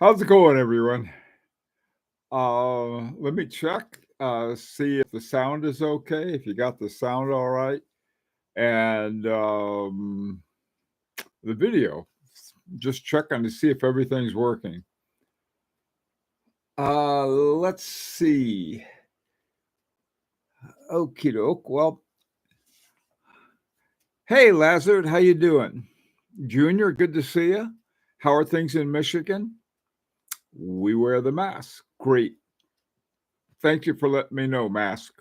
How's it going, everyone? Let me check, see if the sound is okay, if you got the sound all right, and the video. Just checking to see if everything's working. Let's see. Okie doke. Well, hey, Lazard, how you doing? Junior, good to see you. How are things in Michigan? We wear the mask. Great. Thank you for letting me know, mask.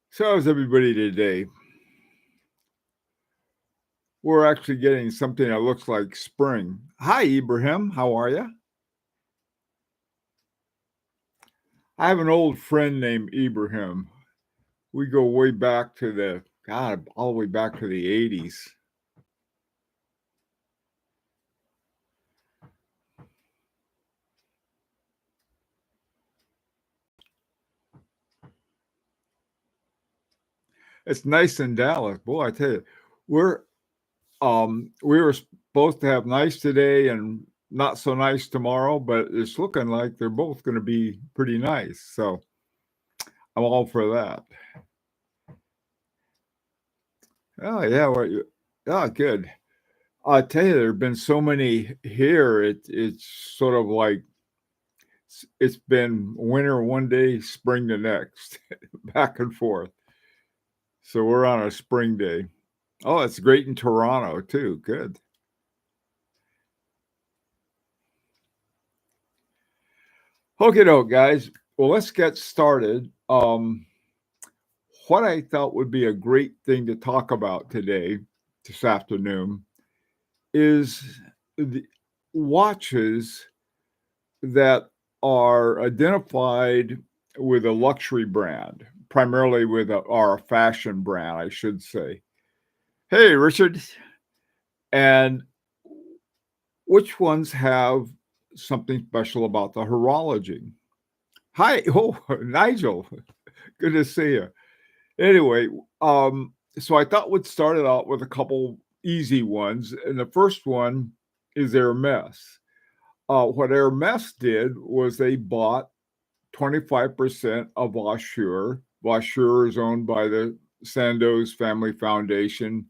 So how's everybody today? We're actually getting something that looks like spring. Hi, Ibrahim. How are you? I have an old friend named Ibrahim. We go way back to all the way back to the 80s. It's nice in Dallas. Boy, I tell you, we're we were supposed to have nice today and not so nice tomorrow, but it's looking like they're both going to be pretty nice. So I'm all for that. Oh yeah, good. I tell you, there have been so many here. It's sort of like it's been winter one day, spring the next, back and forth. So we're on a spring day. Oh, it's great in Toronto too. Good. Okay, doke, guys. Well, let's get started. What I thought would be a great thing to talk about today, this afternoon, is the watches that are identified with a luxury brand, primarily with a fashion brand, I should say. Hey, Richard. And which ones have something special about the horology? Hi. Oh, Nigel. Good to see you. Anyway, so I thought we'd start it out with a couple easy ones. And the first one is Hermes. What Hermes did was they bought 25% of Vaucheur. Vaucheur is owned by the Sandoz Family Foundation,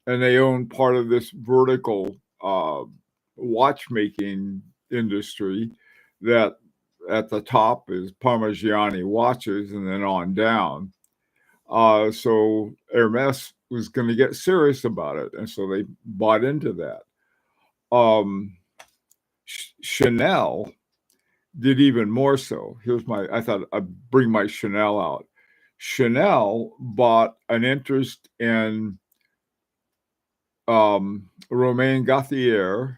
and they own part of this vertical watchmaking industry that at the top is Parmigiani watches and then on down. So Hermes was going to get serious about it, and so they bought into that. Chanel did even more so. I thought I'd bring my Chanel out. Chanel bought an interest in Romain Gauthier,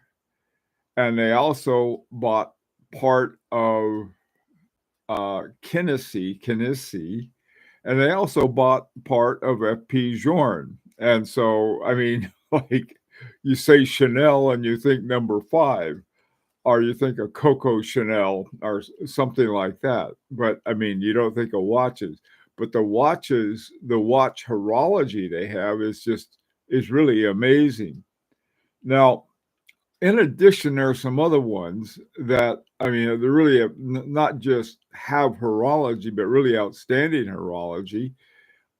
and they also bought part of Kinesi, and they also bought part of FP Journe. And so, I mean, like you say Chanel and you think number 5, or you think of Coco Chanel or something like that. But I mean, you don't think of watches. But the watch horology they have is really amazing. Now, in addition, there are some other ones that, I mean, they really not just have horology, but really outstanding horology,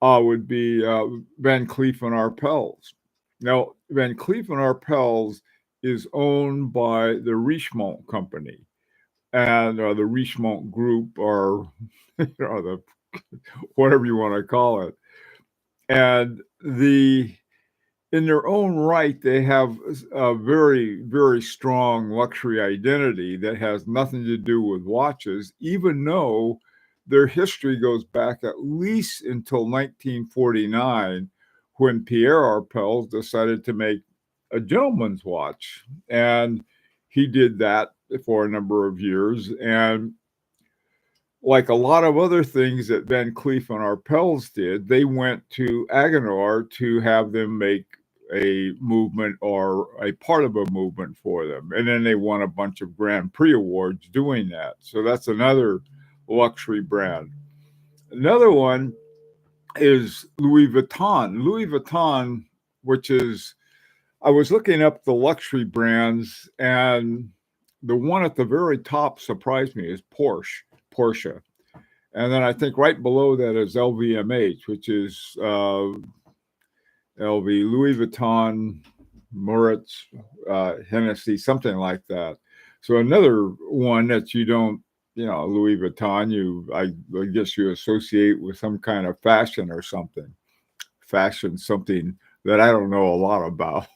would be Van Cleef and Arpels. Now, Van Cleef and Arpels is owned by the Richemont Company and the Richemont Group, or the whatever you want to call it. And in their own right, they have a very, very strong luxury identity that has nothing to do with watches, even though their history goes back at least until 1949, when Pierre Arpels decided to make a gentleman's watch. And he did that for a number of years. And like a lot of other things that Van Cleef and Arpels did, they went to Agenor to have them make a movement or a part of a movement for them. And then they won a bunch of Grand Prix awards doing that. So that's another luxury brand. Another one is Louis Vuitton. Louis Vuitton, which is, I was looking up the luxury brands, and the one at the very top surprised me is Porsche. And then I think right below that is LVMH, which is LV, Louis Vuitton, Moritz, Hennessy, something like that. So another one that you don't, Louis Vuitton, I guess you associate with some kind of fashion or something. Fashion, something that I don't know a lot about.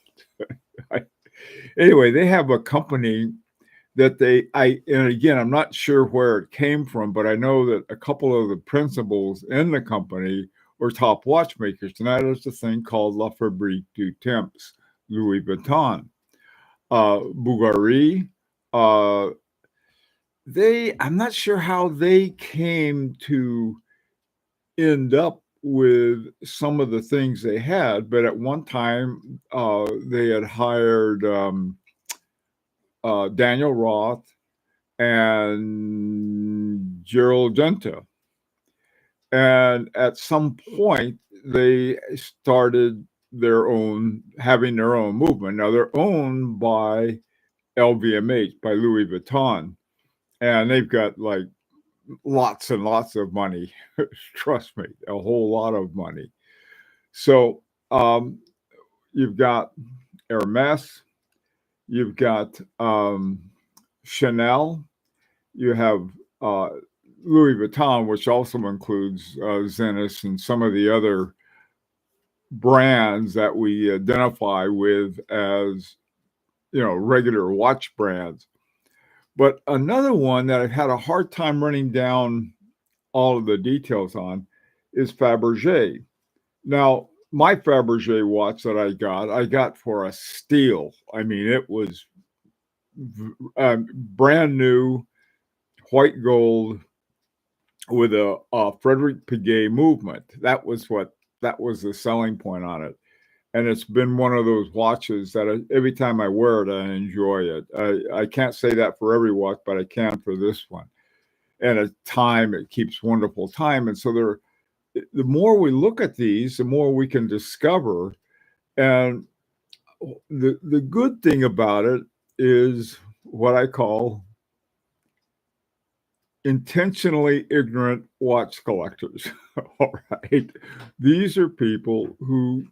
Anyway, they have a company that and again, I'm not sure where it came from, but I know that a couple of the principals in the company were top watchmakers, and that is the thing called La Fabrique du Temps, Louis Vuitton. Bulgari, uh, I'm not sure how they came to end up with some of the things they had, but at one time they had hired Daniel Roth and Gerald Genta. And at some point, they started having their own movement. Now they're owned by LVMH, by Louis Vuitton, and they've got like lots and lots of money. Trust me, a whole lot of money. So you've got Hermes, you've got Chanel, you have Louis Vuitton, which also includes Zenith and some of the other brands that we identify with as, regular watch brands. But another one that I've had a hard time running down all of the details on is Fabergé. Now, my Fabergé watch that I got for a steal. I mean, it was brand new, white gold, with a Frederick Piguet movement. That was the selling point on it. And it's been one of those watches that every time I wear it, I enjoy it. I can't say that for every watch, but I can for this one. And at time, it keeps wonderful time. And so the more we look at these, the more we can discover. And the good thing about it is what I call intentionally ignorant watch collectors. All right. These are people who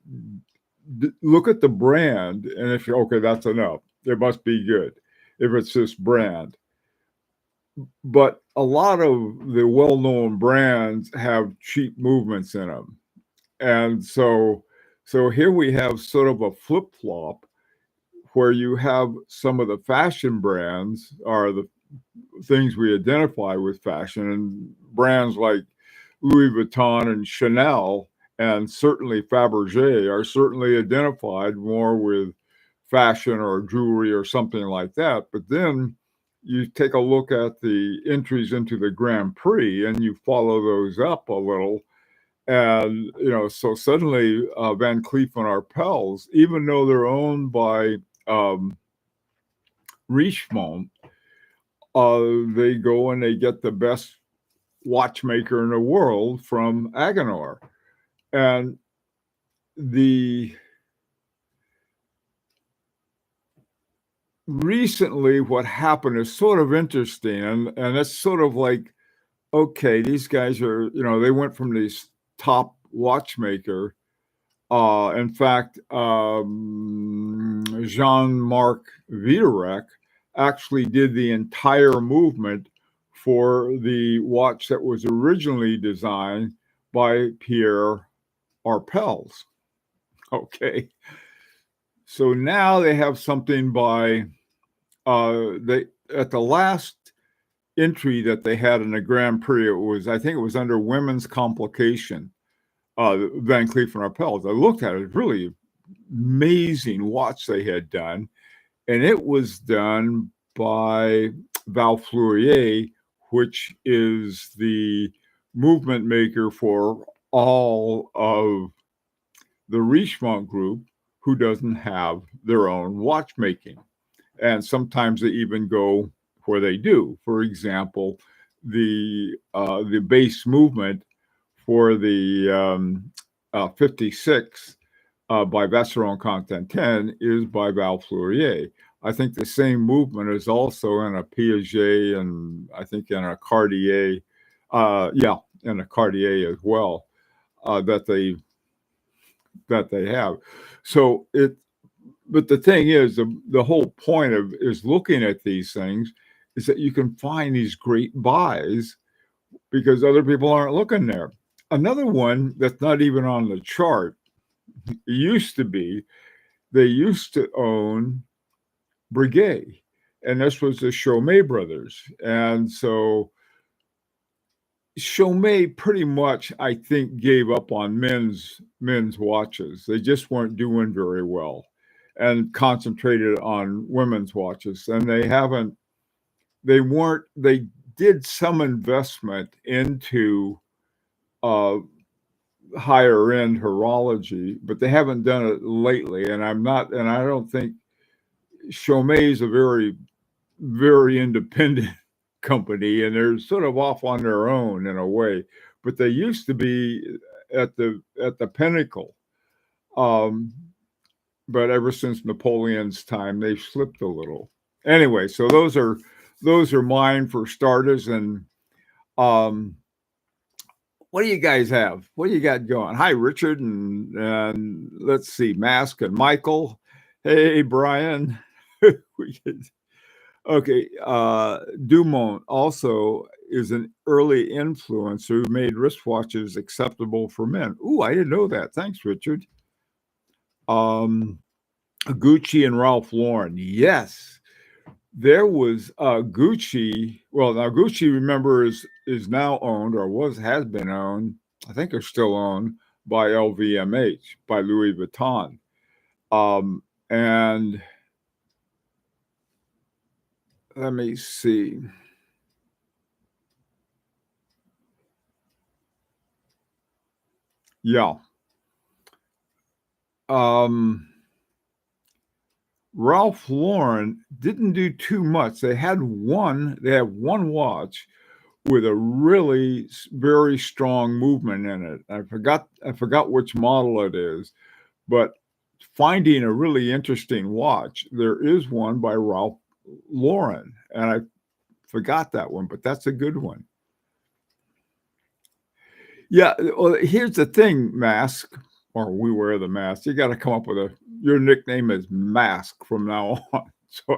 look at the brand, and if okay, that's enough. It must be good if it's this brand. But a lot of the well-known brands have cheap movements in them. And so here we have sort of a flip-flop where you have some of the fashion brands are the things we identify with fashion, and brands like Louis Vuitton and Chanel and certainly Fabergé are certainly identified more with fashion or jewelry or something like that. But then you take a look at the entries into the Grand Prix and you follow those up a little. And, so suddenly Van Cleef and Arpels, even though they're owned by Richemont, they go and they get the best watchmaker in the world from Agenor. And recently what happened is sort of interesting, and it's sort of like, okay, these guys are, they went from this top watchmaker. In fact, Jean-Marc Viderec actually did the entire movement for the watch that was originally designed by Pierre Arpels. Okay. So now they have something by at the last entry that they had in the Grand Prix, I think it was under women's complication, Van Cleef and Arpels. I looked at it, really amazing watch they had done, and it was done by Val Fleurier, which is the movement maker for all of the Richemont group, who doesn't have their own watchmaking. And sometimes they even go where they do. For example, the base movement for the 56 by Vacheron Constantin 10 is by Val Fleurier. I think the same movement is also in a Piaget and I think in a Cartier, in a Cartier as well, that they have. So but the thing is, the whole point of is looking at these things is that you can find these great buys because other people aren't looking there. Another one that's not even on the chart used to be, they used to own Breguet, and this was the Chaumet brothers. And so Chaumet pretty much, I think, gave up on men's watches. They just weren't doing very well and concentrated on women's watches. And they did some investment into higher end horology, but they haven't done it lately. And I don't think Chaumet is a very, very independent company, and they're sort of off on their own in a way. But they used to be at the pinnacle. But ever since Napoleon's time, they've slipped a little. Anyway, so those are mine for starters. And what do you guys have? What do you got going? Hi, Richard, and let's see, Mask and Michael. Hey, Brian. Okay, Dumont also is an early influencer who made wristwatches acceptable for men. Ooh, I didn't know that. Thanks, Richard. Gucci and Ralph Lauren. Yes, there was Gucci. Well, now Gucci, remember, is now owned or has been owned. I think they're still owned by LVMH, by Louis Vuitton, and let me see. Yeah. Ralph Lauren didn't do too much. They have one watch with a really very strong movement in it. I forgot which model it is, but finding a really interesting watch, there is one by Ralph Lauren, and I forgot that one, but that's a good one. Yeah, well, here's the thing, Mask, or we wear the mask. You got to come up with your nickname is Mask from now on. So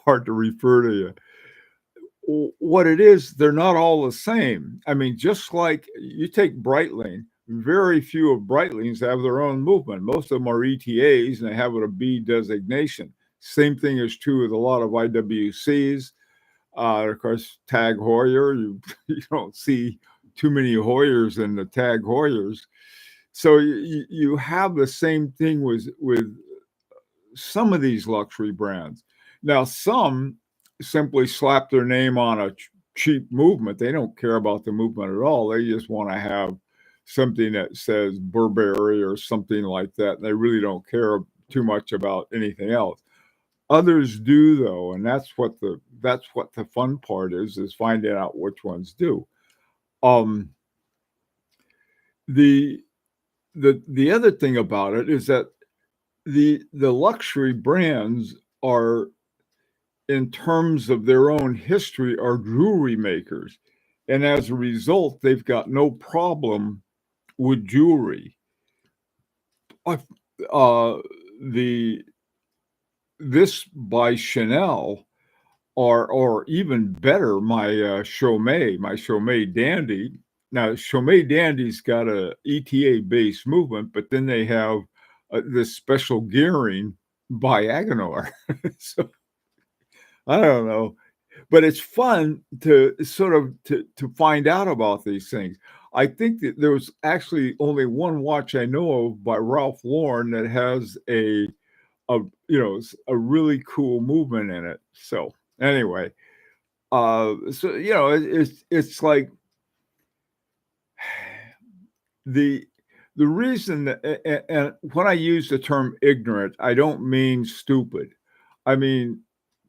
hard to refer to you. What it is, they're not all the same. I mean, just like you take Breitling, very few of Breitlings have their own movement. Most of them are ETAs and they have a B designation. Same thing is true with a lot of IWCs. Of course, Tag Heuer, you don't see too many Heuers in the Tag Heuers. So you have the same thing with some of these luxury brands. Now, some simply slap their name on a cheap movement. They don't care about the movement at all. They just want to have something that says Burberry or something like that. They really don't care too much about anything else. Others do, though, and that's what the fun part is finding out which ones do. The other thing about it is that the luxury brands are, in terms of their own history, are jewelry makers, and as a result, they've got no problem with jewelry. This by Chanel, or even better, my Chaumet Dandy. Now, Chaumet Dandy's got a ETA-based movement, but then they have this special gearing by Agenor. So I don't know, but it's fun to sort of to find out about these things. I think that there was actually only one watch I know of by Ralph Lauren that has a really cool movement in it. So anyway, it's like the reason that, and when I use the term ignorant, I don't mean stupid. I mean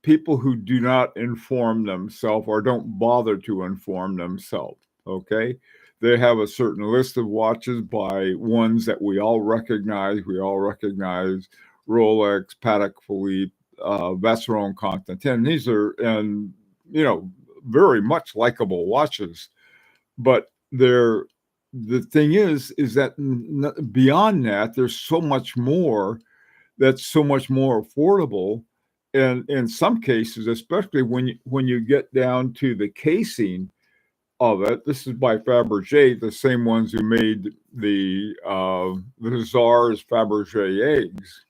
people who do not inform themselves or don't bother to inform themselves. Okay, They have a certain list of watches by ones that we all recognize. We all recognize Rolex, Patek Philippe, Vacheron Constantin. These are, and you know, very much likable watches. But they're the thing is that beyond that, there's so much more that's so much more affordable. And in some cases, especially when you get down to the casing of it, this is by Fabergé, the same ones who made the Czar's Fabergé eggs,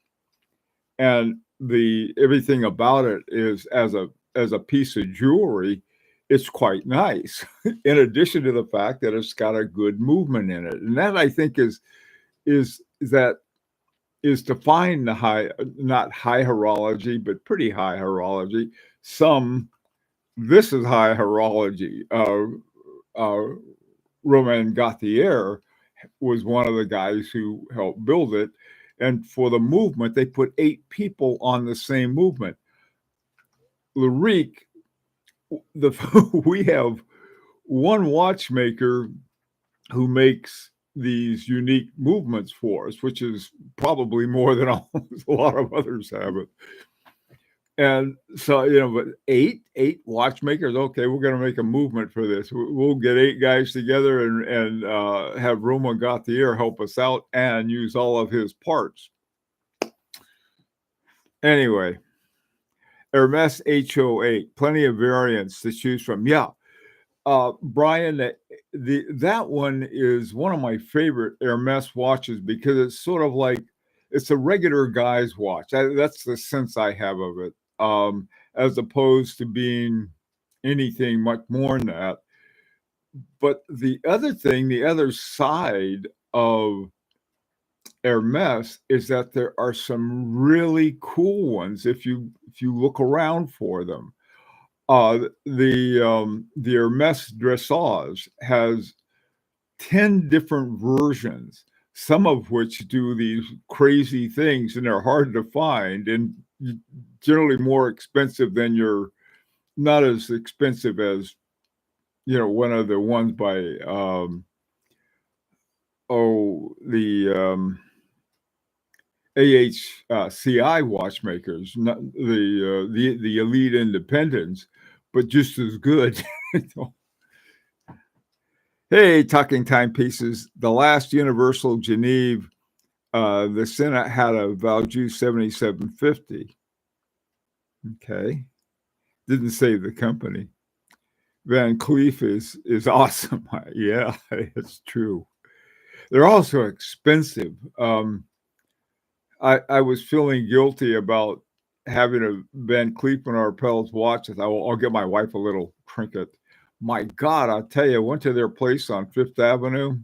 and the everything about it is as a piece of jewelry, it's quite nice. In addition to the fact that it's got a good movement in it, and that I think is that is to find the high, not high horology, but pretty high horology. Some this is high horology. Romain Gauthier was one of the guys who helped build it. And for the movement, they put 8 people on the same movement. Larique, we have one watchmaker who makes these unique movements for us, which is probably more than a lot of others have it. And so, you know, but eight watchmakers. Okay, we're going to make a movement for this. We'll get 8 guys together and have Romain Gauthier help us out and use all of his parts. Anyway, Hermes HO8, plenty of variants to choose from. Yeah, Brian, that one is one of my favorite Hermes watches because it's sort of like it's a regular guy's watch. That's the sense I have of it. As opposed to being anything much more than that. But the other thing, the other side of Hermes is that there are some really cool ones if you look around for them. The Hermes dressage has 10 different versions, some of which do these crazy things, and they're hard to find and generally more expensive than not as expensive as, you know, one of the ones by, the AHCI watchmakers, not the elite independents, but just as good. Hey, talking timepieces. The last Universal Geneve, the Senate had a Valjoux 7750. Okay. Didn't say the company. Van Cleef is awesome. Yeah, it's true. They're also expensive. I was feeling guilty about having a Van Cleef and Arpels watch. I thought, well, I'll get my wife a little trinket. My God, I'll tell you, I went to their place on Fifth Avenue.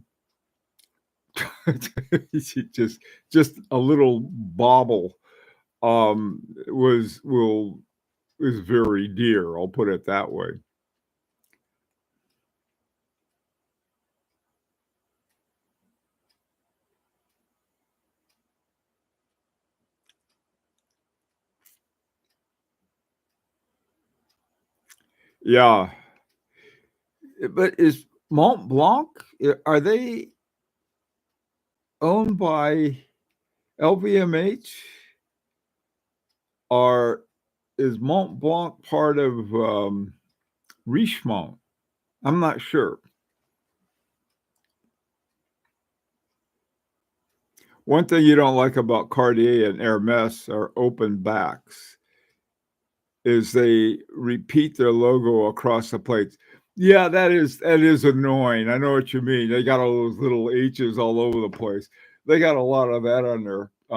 just a little bauble was very dear. I'll put it that way. Yeah, but is Mont Blanc, are they owned by LVMH, or is Mont Blanc part of Richemont? I'm not sure. One thing you don't like about Cartier and Hermes are open backs, is they repeat their logo across the plates. Yeah, that is annoying. I know what you mean. They got all those little H's all over the place. They got a lot of that on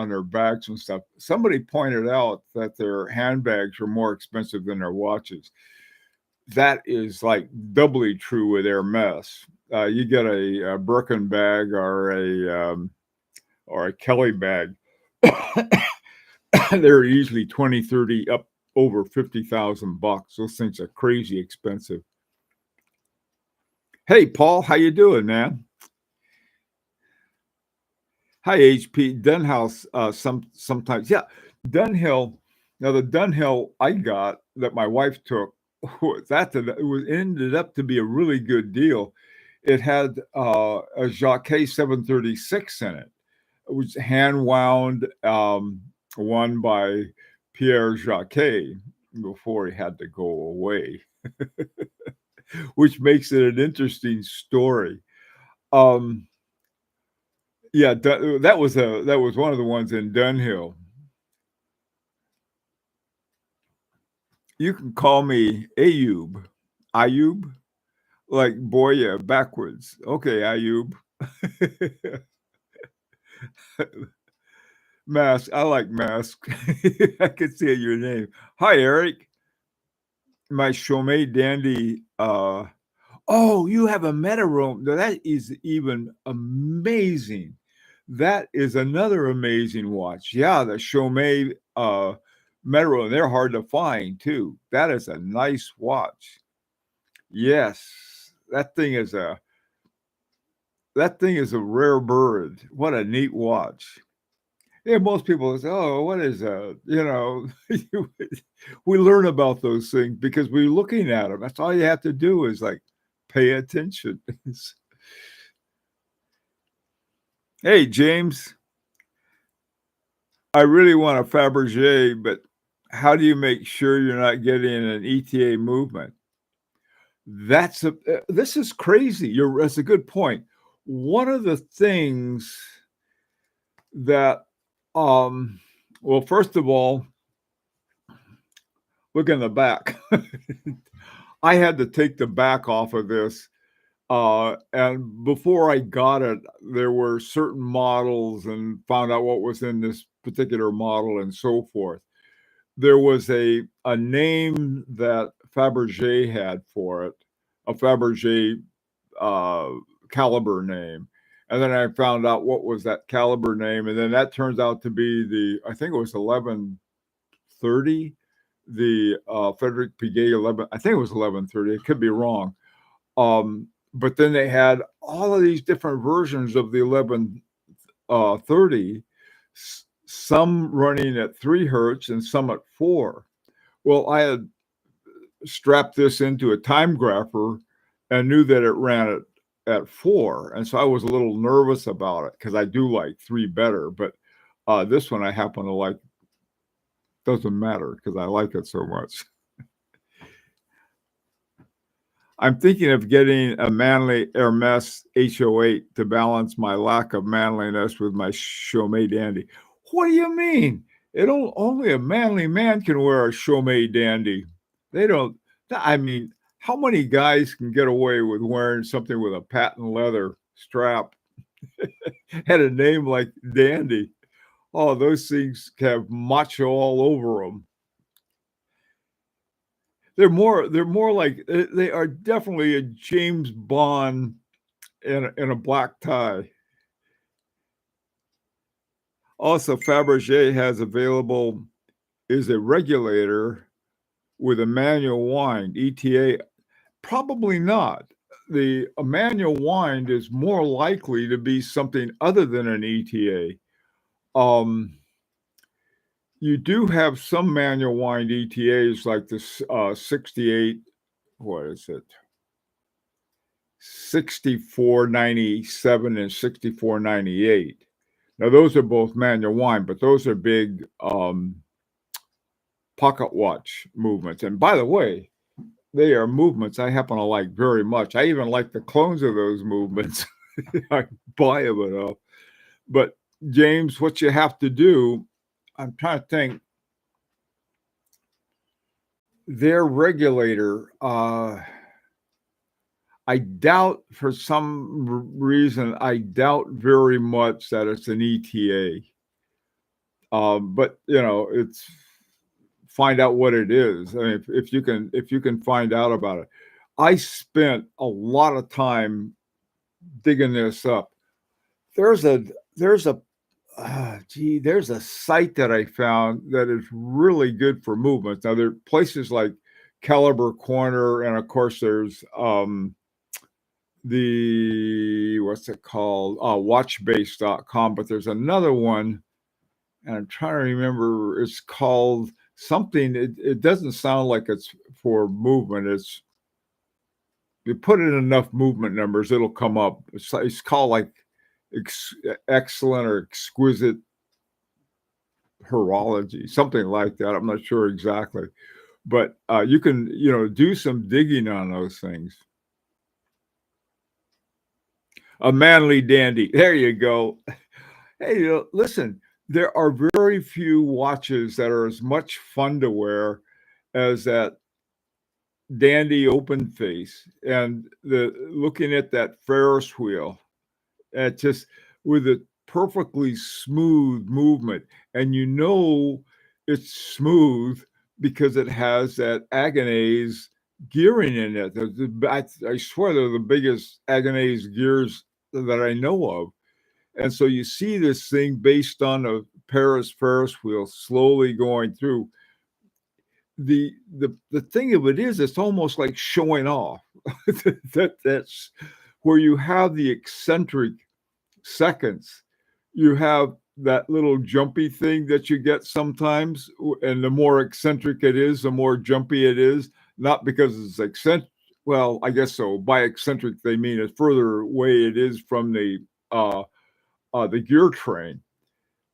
their bags and stuff. Somebody pointed out that their handbags are more expensive than their watches. That is like doubly true with Hermes. You get a Birkin bag or a Kelly bag. They're usually 20, 30, up over $50,000. Those things are crazy expensive. Hey, Paul, how you doing, man? Hi, HP Dunhouse. Sometimes, yeah, Dunhill. Now the Dunhill I got that my wife took, it ended up to be a really good deal. it had a Jacquet 736 in it. It was hand wound, one by Pierre Jacquet before he had to go away, which makes it an interesting story. Um, yeah, that was one of the ones in Dunhill. You can call me Ayub. Ayub? Like Boya backwards. Okay, Ayub. Mask. I like Mask. I can see your name. Hi, Eric. My Chaumet Dandy. Oh, you have a meta room. That is even amazing. That is another amazing watch. Yeah, the Chaumet meta room. They're hard to find too. That is a nice watch. Yes, that thing is a rare bird. What a neat watch. Yeah, most people say, "Oh, what is that?" We learn about those things because we're looking at them. That's all you have to do is like pay attention. Hey, James, I really want a Fabergé, but how do you make sure you're not getting an ETA movement? This is crazy. That's a good point. One of the things that, well, first of all, look in the back. I had to take the back off of this. And before I got it, there were certain models and found out what was in this particular model and so forth. There was a name that Fabergé had for it, a Fabergé caliber name. And then I found out what was that caliber name. And then that turns out to be I think it was 1130, the Frederick Piguet 11, I think it was 1130. It could be wrong. But then they had all of these different versions of the 1130, some running at 3 hertz and some at 4. Well, I had strapped this into a time grapher and knew that it ran at 4. And so I was a little nervous about it because I do like 3 better. But this one I happen to like. Doesn't matter because I like it so much. I'm thinking of getting a Manley Hermes HO8 to balance my lack of manliness with my Chaumet Dandy. What do you mean? Only a manly man can wear a Chaumet Dandy. They don't. I mean, how many guys can get away with wearing something with a patent leather strap and a name like Dandy? Oh, those things have macho all over them. They're more like they are definitely a James Bond in a black tie. Also, Fabergé has available is a regulator with a manual wind. ETA, probably not. A manual wind is more likely to be something other than an ETA. You do have some manual wind ETAs like this 68, what is it? 6497 and 6498. Now, those are both manual wind, but those are big pocket watch movements. And by the way, they are movements I happen to like very much. I even like the clones of those movements. I buy them enough. But James, what you have to do, I'm trying to think, their regulator, I doubt for some reason, I doubt very much that it's an ETA. But it's find out what it is. I mean, if you can find out about it. I spent a lot of time digging this up. There's a site that I found that is really good for movements. Now there are places like Caliber Corner, and of course there's the what's it called? Watchbase.com, but there's another one, and I'm trying to remember. It's called something. It doesn't sound like it's for movement. you put in enough movement numbers, it'll come up. It's called like excellent or exquisite horology, something like that. I'm not sure exactly, but you can, do some digging on those things. A manly dandy. There you go. Hey, listen, there are very few watches that are as much fun to wear as that dandy open face and the looking at that Ferris wheel at just with a perfectly smooth movement. And it's smooth because it has that Agonese gearing in it. I swear they're the biggest Agonese gears that I know of. And so you see this thing based on a Paris Ferris wheel slowly going through. The thing of it is, it's almost like showing off. That's where you have the eccentric seconds. You have that little jumpy thing that you get sometimes, and the more eccentric it is, the more jumpy it is. Not because it's eccentric. Well, I guess so. By eccentric, they mean the further away it is from the gear train.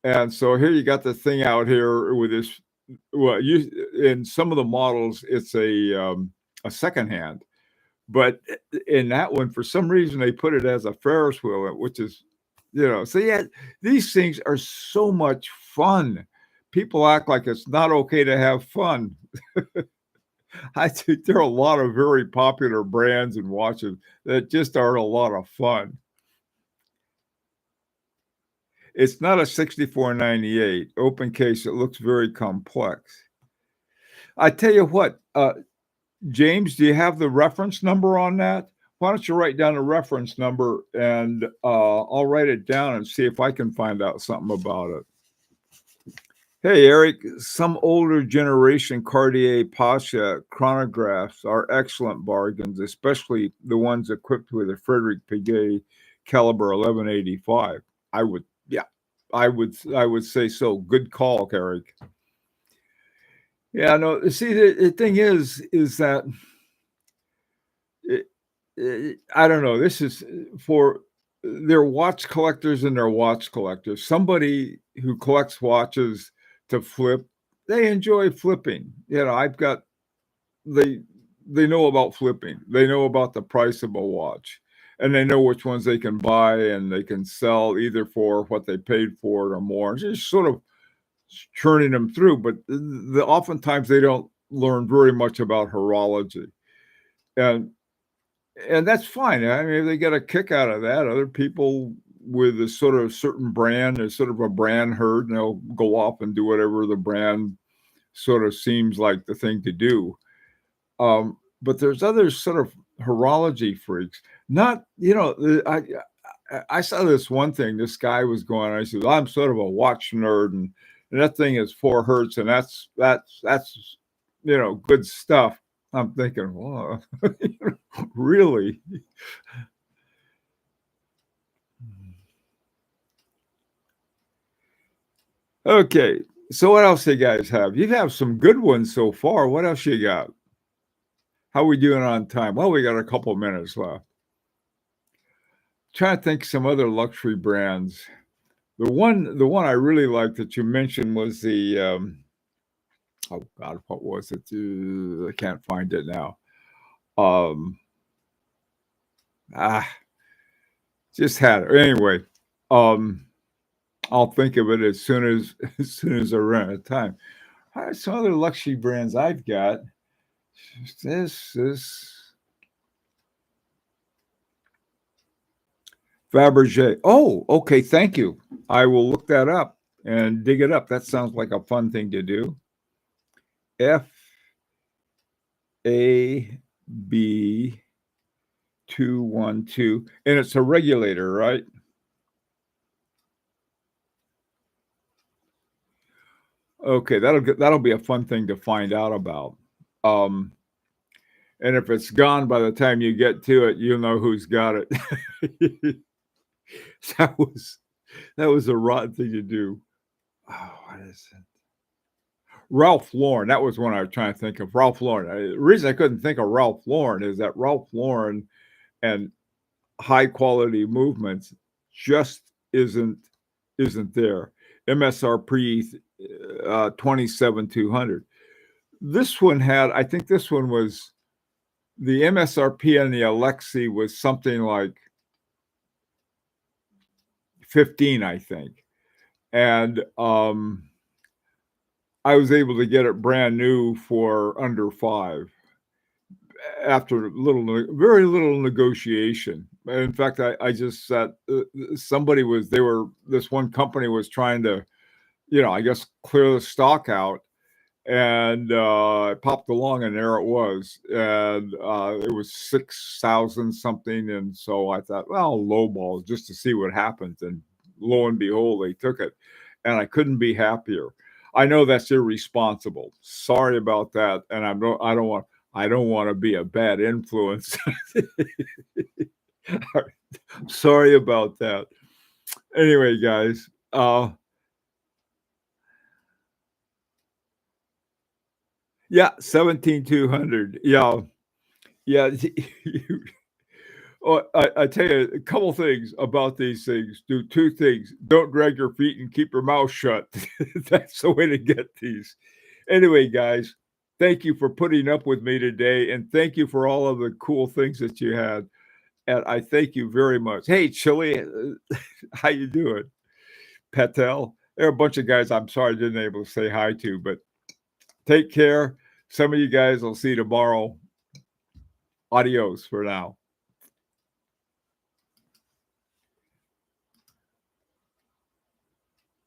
And so here you got the thing out here with this. Well, in some of the models, it's a second hand, but in that one, for some reason, they put it as a Ferris wheel, which is, so yeah, these things are so much fun. People act like it's not okay to have fun. I think there are a lot of very popular brands and watches that just are a lot of fun. It's not a 6498 open case. It looks very complex. I tell you what, James, do you have the reference number on that? Why don't you write down the reference number and I'll write it down and see if I can find out something about it. Hey, Eric, some older generation Cartier Pasha chronographs are excellent bargains, especially the ones equipped with a Frederick Piguet caliber 1185. I would say so. Good call, Eric. Yeah, no, see, the thing is that I don't know. This is for their watch collectors and their watch collectors. Somebody who collects watches to flip, they enjoy flipping. I've got they know about flipping. They know about the price of a watch, and they know which ones they can buy and they can sell either for what they paid for it or more. Just sort of churning them through, but oftentimes they don't learn very much about horology, and that's fine. I mean, if they get a kick out of that, other people with a sort of certain brand, is sort of a brand herd, and they'll go off and do whatever the brand sort of seems like the thing to do. But there's other sort of horology freaks. Not, I saw this one thing. This guy was going. I said, I'm sort of a watch nerd, and that thing is 4 hertz, and that's good stuff. I'm thinking, well, really? Okay, so what else you guys have? You have some good ones so far. What else you got? How are we doing on time? Well, we got a couple minutes left. Trying to think some other luxury brands. The one I really liked that you mentioned was the oh God, what was it? I can't find it now. Just had it anyway. I'll think of it as soon as I run out of time. All right, some other luxury brands I've got. This Fabergé. Oh, okay. Thank you. I will look that up and dig it up. That sounds like a fun thing to do. FAB 212, and it's a regulator, right? Okay, that'll be a fun thing to find out about. And if it's gone by the time you get to it, you'll know who's got it. that was a rotten thing to do. Oh, what is it? Ralph Lauren, that was one I was trying to think of, Ralph Lauren. The reason I couldn't think of Ralph Lauren is that Ralph Lauren and high quality movements just isn't there. MSRP 27,200. This one had, I think this one was the MSRP on the Alexi was something like 15, I think. And I was able to get it brand new for under 5 after very little negotiation. In fact, I just said this one company was trying to, I guess clear the stock out, and I popped along, and there it was, and it was 6,000 something, and so I thought, well, lowball just to see what happens, and lo and behold, they took it, and I couldn't be happier. I know that's irresponsible. Sorry about that, and I don't want to be a bad influence. Sorry about that. Anyway, guys, yeah, 17,200. Yeah. Yeah. Oh, I tell you a couple things about these things. Do 2 things. Don't drag your feet and keep your mouth shut. That's the way to get these. Anyway, guys, thank you for putting up with me today, and thank you for all of the cool things that you had. And I thank you very much. Hey, Chili, how you doing? Patel. There are a bunch of guys I'm sorry I didn't able to say hi to, but take care. Some of you guys will see tomorrow. Adios for now.